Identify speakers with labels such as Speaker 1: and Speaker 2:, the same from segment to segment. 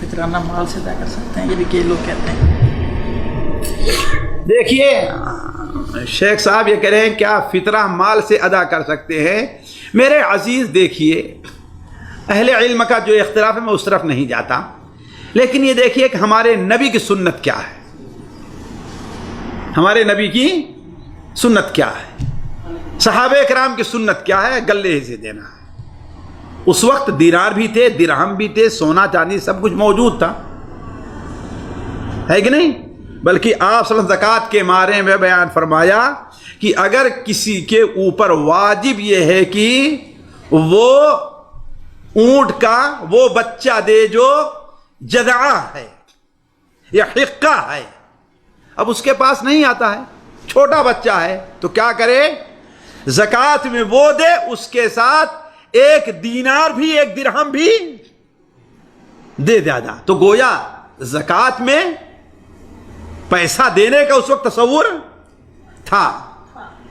Speaker 1: فطرانہ مال سے ادا کر سکتے ہیں، یہ بھی کئی لوگ کہتے ہیں۔
Speaker 2: دیکھیے شیخ صاحب یہ کہہ رہے ہیں کیا فطرہ مال سے ادا کر سکتے ہیں؟ میرے عزیز دیکھیے اہل علم کا جو اختلاف ہے میں اس طرف نہیں جاتا، لیکن یہ دیکھیے کہ ہمارے نبی کی سنت کیا ہے، ہمارے نبی کی سنت کیا ہے، صحابہ کرام کی سنت کیا ہے؟ گلے سے دینا ہے۔ اس وقت دینار بھی تھے، درہم بھی تھے، سونا چاندی سب کچھ موجود تھا، ہے کہ نہیں؟ بلکہ آپ صلی اللہ علیہ وسلم زکوٰۃ کے بارے میں بیان فرمایا کہ اگر کسی کے اوپر واجب یہ ہے کہ وہ اونٹ کا وہ بچہ دے جو جذعہ ہے یا حقہ ہے، اب اس کے پاس نہیں آتا ہے، چھوٹا بچہ ہے، تو کیا کرے؟ زکوٰۃ میں وہ دے، اس کے ساتھ 1 دینار بھی 1 درہم بھی دے دادا۔ تو گویا زکوٰۃ میں پیسہ دینے کا اس وقت تصور تھا،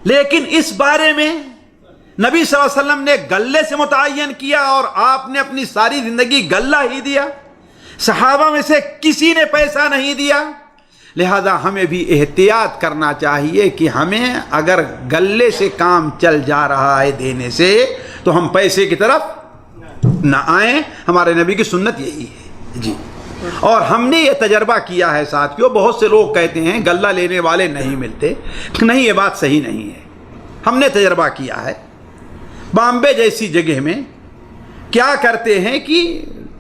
Speaker 2: لیکن اس بارے میں نبی صلی اللہ علیہ وسلم نے گلے سے متعین کیا اور آپ نے اپنی ساری زندگی گلہ ہی دیا، صحابہ میں سے کسی نے پیسہ نہیں دیا۔ لہذا ہمیں بھی احتیاط کرنا چاہیے کہ ہمیں اگر گلے سے کام چل جا رہا ہے دینے سے تو ہم پیسے کی طرف نہ آئیں، ہمارے نبی کی سنت یہی ہے جی۔ اور ہم نے یہ تجربہ کیا ہے ساتھیوں، بہت سے لوگ کہتے ہیں گلہ لینے والے نہیں ملتے، نہیں، یہ بات صحیح نہیں ہے، ہم نے تجربہ کیا ہے۔ بامبے جیسی جگہ میں کیا کرتے ہیں کہ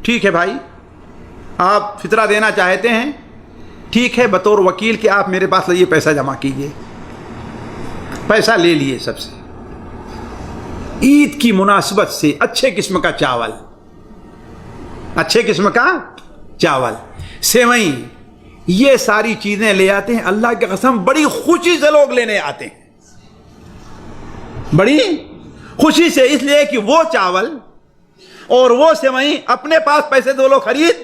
Speaker 2: ٹھیک ہے بھائی آپ فطرہ دینا چاہتے ہیں، ٹھیک ہے بطور وکیل کہ آپ میرے پاس لائیے پیسہ جمع کیجئے، پیسہ لے لیے سب سے، عید کی مناسبت سے اچھے قسم کا چاول، اچھے قسم کا چاول، سیوئیں، یہ ساری چیزیں لے آتے ہیں، اللہ کی قسم بڑی خوشی سے لوگ لینے آتے ہیں، بڑی خوشی سے، اس لیے کہ وہ چاول اور وہ سیوئیں اپنے پاس پیسے دو لوگ خرید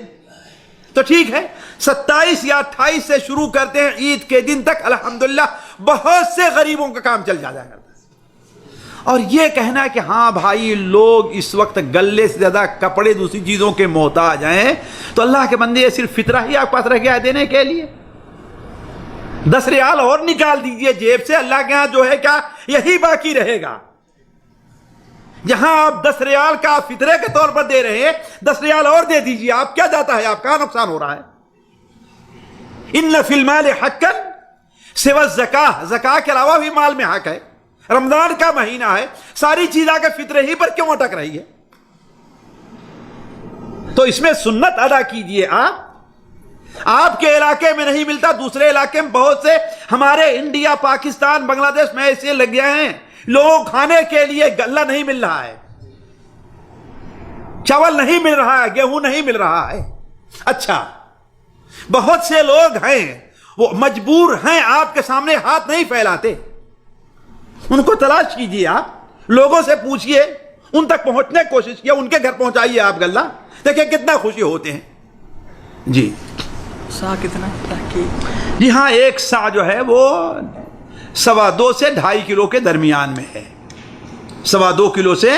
Speaker 2: تو ٹھیک ہے، 27 یا 28 سے شروع کرتے ہیں، عید کے دن تک الحمدللہ بہت سے غریبوں کا کام چل جاتا ہے۔ اور یہ کہنا کہ ہاں بھائی لوگ اس وقت گلے سے زیادہ کپڑے دوسری چیزوں کے محتاج ہیں، تو اللہ کے بندے صرف فطرہ ہی آپ پاس رہ گیا ہے دینے کے لیے؟ 10 ریال اور نکال دیجئے جیب سے، اللہ کے ہاں جو ہے کیا یہی باقی رہے گا؟ جہاں آپ 10 ریال کا فطرے کے طور پر دے رہے ہیں، 10 ریال اور دے دیجئے، آپ کیا جاتا ہے، آپ کا نقصان ہو رہا ہے۔ ان فی المال حقا سوى الزکاۃ، زکاۃ کے علاوہ بھی مال میں حق ہے، رمضان کا مہینہ ہے، ساری چیز آ کے فطرے ہی پر کیوں اٹک رہی ہے؟ تو اس میں سنت ادا کیجئے۔ آپ کے علاقے میں نہیں ملتا، دوسرے علاقے میں بہت سے ہمارے انڈیا، پاکستان، بنگلہ دیش میں ایسے لگ گئے ہیں، لوگوں کھانے کے لیے غلہ نہیں مل رہا ہے، چاول نہیں مل رہا ہے، گیہوں نہیں مل رہا ہے۔ اچھا بہت سے لوگ ہیں وہ مجبور ہیں، آپ کے سامنے ہاتھ نہیں پھیلاتے، ان کو تلاش کیجئے، آپ لوگوں سے پوچھئے، ان تک پہنچنے کی کوشش کیے، ان کے گھر پہنچائیے آپ غلہ، دیکھیں کتنا خوشی ہوتے ہیں جی۔
Speaker 1: سا کتنا تحقیق؟
Speaker 2: جی ہاں، 1 سا جو ہے وہ 2.25 سے 2.5 کلو کے درمیان میں ہے، 2.25 کلو سے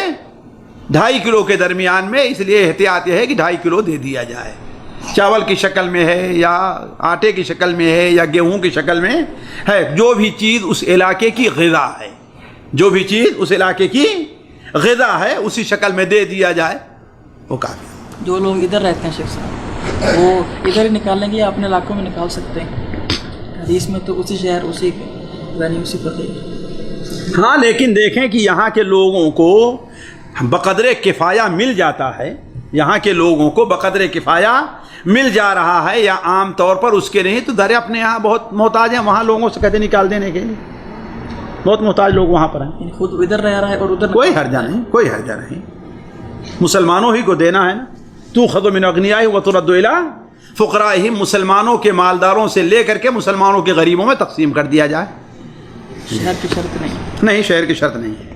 Speaker 2: 2.5 کلو کے درمیان میں، اس لیے احتیاط یہ ہے کہ 2.5 کلو دے دیا جائے، چاول کی شکل میں ہے یا آٹے کی شکل میں ہے یا گیہوں کی شکل میں ہے، جو بھی چیز اس علاقے کی غذا ہے، جو بھی چیز اس علاقے کی غذا ہے اسی شکل میں دے دیا جائے وہ کافی۔
Speaker 1: جو لوگ ادھر رہتے ہیں شیخ صاحب وہ ادھر ہی نکالیں گے یا اپنے علاقوں میں نکال سکتے ہیں؟ حدیث میں تو اسی شہر اسی یعنی اسی پتے۔
Speaker 2: ہاں لیکن دیکھیں کہ یہاں کے لوگوں کو بقدر کفایہ مل جاتا ہے، یہاں کے لوگوں کو بقدر کفایہ مل جا رہا ہے، یا عام طور پر اس کے نہیں تو درے اپنے یہاں بہت محتاج ہیں، وہاں لوگوں سے کہتے نکال دینے کے لیے، بہت محتاج لوگ وہاں پر ہیں،
Speaker 1: خود ادھر رہ رہا ہے اور ادھر
Speaker 2: کوئی حرجہ نہیں، کوئی حرجہ نہیں، مسلمانوں ہی کو دینا ہے نا، تؤخذ من اغنیائہم وترد الی فقرائہم، مسلمانوں کے مالداروں سے لے کر کے مسلمانوں کے غریبوں میں تقسیم کر دیا جائے،
Speaker 1: شہر کی شرط نہیں،
Speaker 2: نہیں شہر کی شرط نہیں ہے۔